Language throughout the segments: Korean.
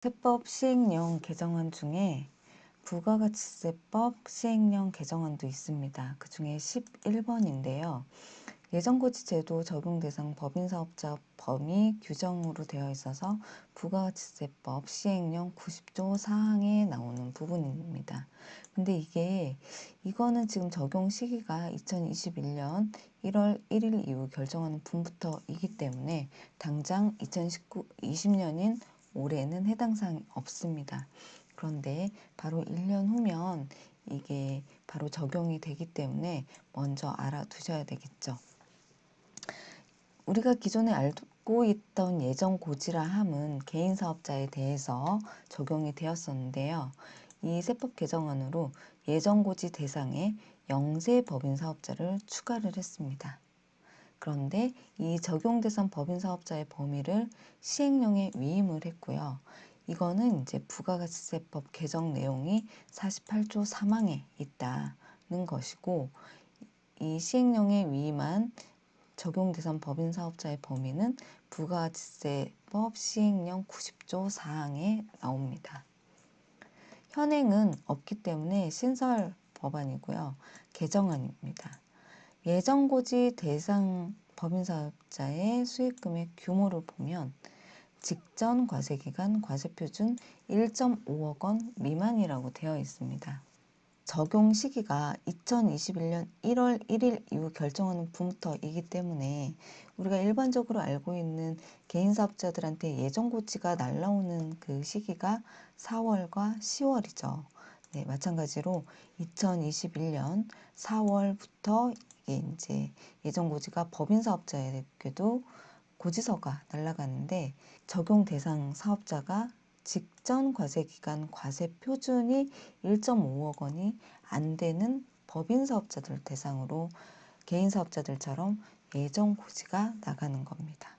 세법 시행령 개정안 중에 부가가치세법 시행령 개정안도 있습니다. 그 중에 11번인데요. 예정고지제도 적용 대상 법인사업자 범위 규정으로 되어 있어서 부가가치세법 시행령 90조 사항에 나오는 부분입니다. 근데 이거는 지금 적용 시기가 2021년 1월 1일 이후 결정하는 분부터이기 때문에 당장 2020년인 올해는 해당 사항이 없습니다. 그런데 바로 1년 후면 이게 바로 적용이 되기 때문에 먼저 알아두셔야 되겠죠. 우리가 기존에 알고 있던 예정고지라 함은 개인사업자에 대해서 적용이 되었었는데요. 이 세법 개정안으로 예정고지 대상에 영세법인사업자를 추가를 했습니다. 그런데 이 적용 대상 법인사업자의 범위를 시행령에 위임을 했고요. 이거는 이제 부가가치세법 개정 내용이 48조 3항에 있다는 것이고, 이 시행령에 위임한 적용 대상 법인 사업자의 범위는 부가가치세법 시행령 90조 4항에 나옵니다. 현행은 없기 때문에 신설 법안이고요. 개정안입니다. 예정고지 대상 법인사업자의 수익금액 규모를 보면 직전 과세기간 과세표준 1.5억 원 미만이라고 되어 있습니다. 적용 시기가 2021년 1월 1일 이후 결정하는 분부터이기 때문에 우리가 일반적으로 알고 있는 개인사업자들한테 예정고지가 날라오는 그 시기가 4월과 10월이죠. 네, 마찬가지로 2021년 4월부터 이게 이제 예정고지가 법인사업자에게도 고지서가 날아가는데, 적용 대상 사업자가 직전 과세기간 과세표준이 1.5억 원이 안 되는 법인사업자들 대상으로 개인사업자들처럼 예정고지가 나가는 겁니다.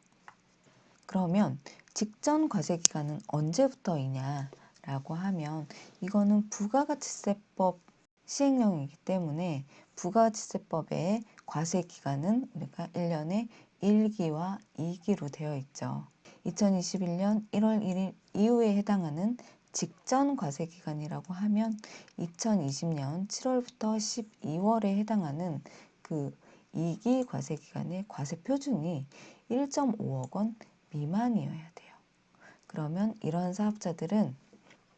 그러면 직전 과세기간은 언제부터이냐라고 하면 이거는 부가가치세법 시행령이기 때문에 부가가치세법의 과세기간은 우리가 1년에 1기와 2기로 되어 있죠. 2021년 1월 1일 이후에 해당하는 직전 과세기간이라고 하면 2020년 7월부터 12월에 해당하는 그 2기 과세기간의 과세표준이 1.5억 원 미만이어야 돼요. 그러면 이런 사업자들은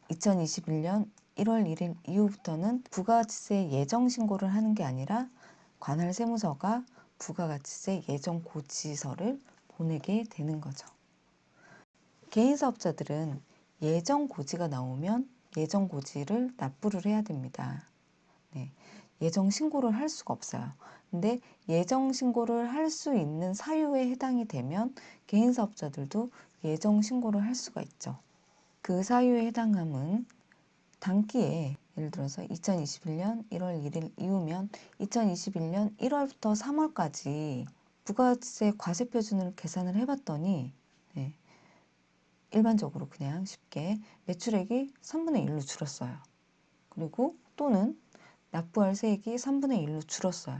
2021년 1월 1일 이후부터는 부가가치세 예정 신고를 하는 게 아니라 관할 세무서가 부가가치세 예정 고지서를 보내게 되는 거죠. 개인사업자들은 예정 고지가 나오면 예정 고지를 납부를 해야 됩니다. 네, 예정 신고를 할 수가 없어요. 근데 예정 신고를 할 수 있는 사유에 해당이 되면 개인사업자들도 예정 신고를 할 수가 있죠. 그 사유에 해당함은 단기에, 예를 들어서 2021년 1월 1일 이후면 2021년 1월부터 3월까지 부가세 과세표준을 계산을 해봤더니 일반적으로 그냥 쉽게 매출액이 3분의 1로 줄었어요. 그리고 또는 납부할 세액이 3분의 1로 줄었어요.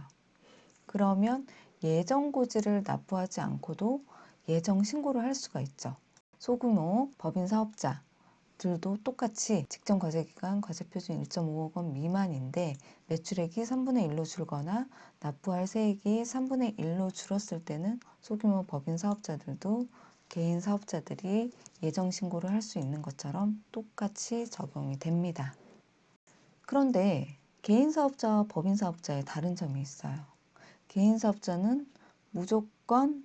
그러면 예정 고지를 납부하지 않고도 예정 신고를 할 수가 있죠. 소규모 법인 사업자들도 똑같이 직전 과세기간 과세표준 1.5억 원 미만인데 매출액이 3분의 1로 줄거나 납부할 세액이 3분의 1로 줄었을 때는 소규모 법인 사업자들도 개인 사업자들이 예정 신고를 할 수 있는 것처럼 똑같이 적용이 됩니다. 그런데 개인 사업자와 법인 사업자의 다른 점이 있어요. 개인 사업자는 무조건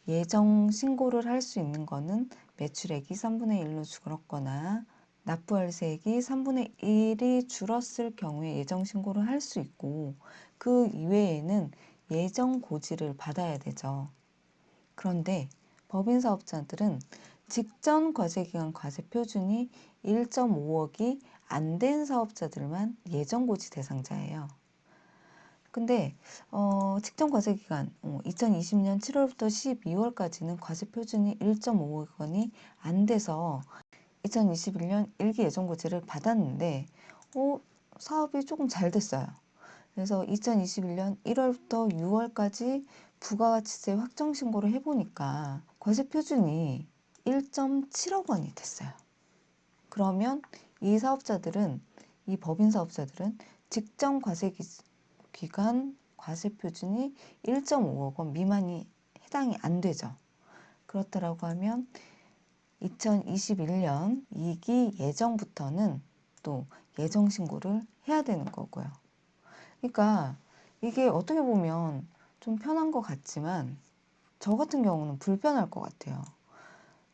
예정 신고를 할 수 있는 거는 매출액이 3분의 1로 줄었거나 납부할 세액이 3분의 1이 줄었을 경우에 예정 신고를 할 수 있고, 그 이외에는 예정 고지를 받아야 되죠. 그런데 법인 사업자들은 직전 과세기간 과세표준이 1.5억이 안 된 사업자들만 예정고지 대상자예요. 근데 직전 과세기간 2020년 7월부터 12월까지는 과세표준이 1.5억 원이 안 돼서 2021년 1기 예정고지를 받았는데 사업이 조금 잘 됐어요. 그래서 2021년 1월부터 6월까지 부가가치세 확정 신고를 해보니까 과세표준이 1.7억 원이 됐어요. 그러면 이 사업자들은, 이 법인 사업자들은 직전 과세 기간 과세 표준이 1.5억 원 미만이 해당이 안 되죠. 그렇다라고 하면 2021년 2기 예정부터는 또 예정 신고를 해야 되는 거고요. 그러니까 이게 어떻게 보면 좀 편한 것 같지만 저 같은 경우는 불편할 것 같아요.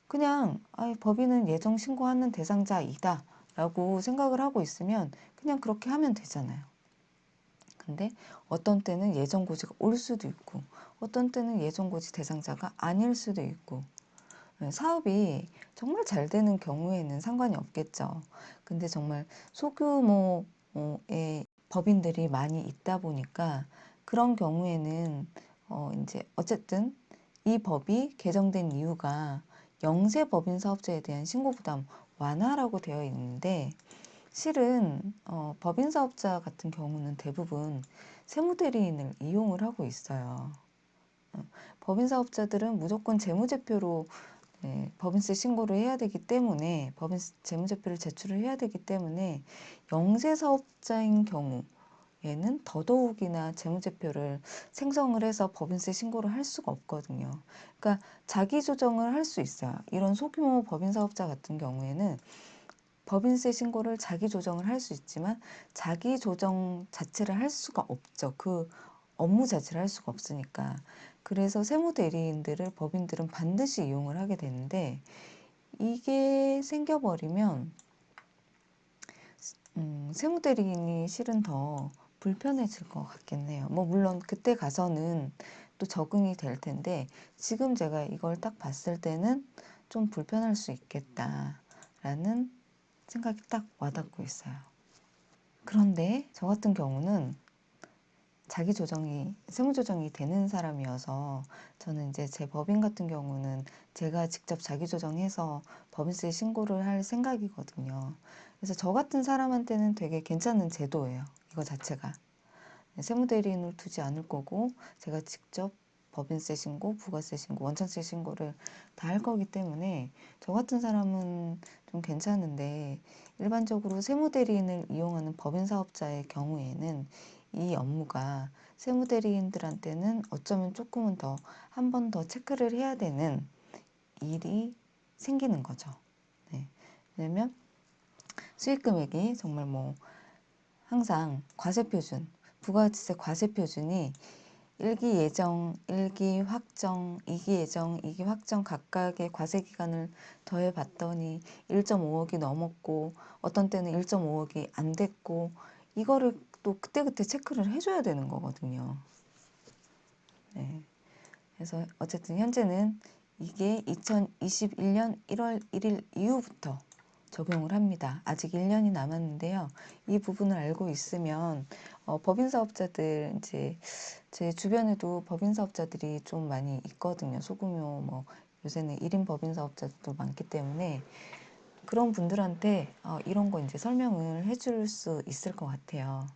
그냥 법인은 예정 신고하는 대상자이다 라고 생각을 하고 있으면 그냥 그렇게 하면 되잖아요. 근데 어떤 때는 예정고지가 올 수도 있고 어떤 때는 예정고지 대상자가 아닐 수도 있고, 사업이 정말 잘 되는 경우에는 상관이 없겠죠. 근데 정말 소규모의 법인들이 많이 있다 보니까 그런 경우에는 이제 어쨌든 이 법이 개정된 이유가 영세 법인 사업자에 대한 신고 부담 완화라고 되어 있는데, 실은 법인 사업자 같은 경우는 대부분 세무대리인을 이용을 하고 있어요. 법인 사업자들은 무조건 재무제표로 법인세 신고를 해야 되기 때문에, 법인 재무제표를 제출을 해야 되기 때문에 영세 사업자인 경우에는 더더욱이나 재무제표를 생성을 해서 법인세 신고를 할 수가 없거든요. 그러니까 자기 조정을 할 수 있어요. 이런 소규모 법인 사업자 같은 경우에는 법인세 신고를 자기 조정을 할 수 있지만 자기 조정 자체를 할 수가 없죠. 그 업무 자체를 할 수가 없으니까. 그래서 세무대리인들을 법인들은 반드시 이용을 하게 되는데, 이게 생겨버리면 세무대리인이 실은 더 불편해질 것 같겠네요. 뭐 물론 그때 가서는 또 적응이 될 텐데 지금 제가 이걸 딱 봤을 때는 좀 불편할 수 있겠다라는 생각이 딱 와닿고 있어요. 그런데 저 같은 경우는 자기 조정이, 세무 조정이 되는 사람이어서 저는 이제 제 법인 같은 경우는 제가 직접 자기 조정해서 법인세 신고를 할 생각이거든요. 그래서 저 같은 사람한테는 되게 괜찮은 제도예요. 이거 자체가. 세무대리인을 두지 않을 거고 제가 직접 법인세 신고, 부가세 신고, 원천세 신고를 다 할 거기 때문에 저 같은 사람은 좀 괜찮은데, 일반적으로 세무대리인을 이용하는 법인 사업자의 경우에는 이 업무가 세무대리인들한테는 어쩌면 조금은 더, 한 번 더 체크를 해야 되는 일이 생기는 거죠. 네. 왜냐면 수익 금액이 정말 뭐 항상 과세표준, 부가세 과세표준이 1기 예정, 1기 확정, 2기 예정, 2기 확정 각각의 과세 기간을 더해 봤더니 1.5억이 넘었고 어떤 때는 1.5억이 안 됐고, 이거를 또 그때그때 체크를 해줘야 되는 거거든요. 네. 그래서 어쨌든 현재는 이게 2021년 1월 1일 이후부터 적용을 합니다. 아직 1년이 남았는데요. 이 부분을 알고 있으면 법인 사업자들, 이제 제 주변에도 법인 사업자들이 좀 많이 있거든요. 소규모, 뭐 요새는 1인 법인 사업자들도 많기 때문에 그런 분들한테 이런 거 이제 설명을 해줄 수 있을 것 같아요.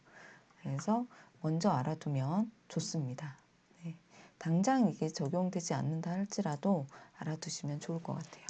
그래서 먼저 알아두면 좋습니다. 네. 당장 이게 적용되지 않는다 할지라도 알아두시면 좋을 것 같아요.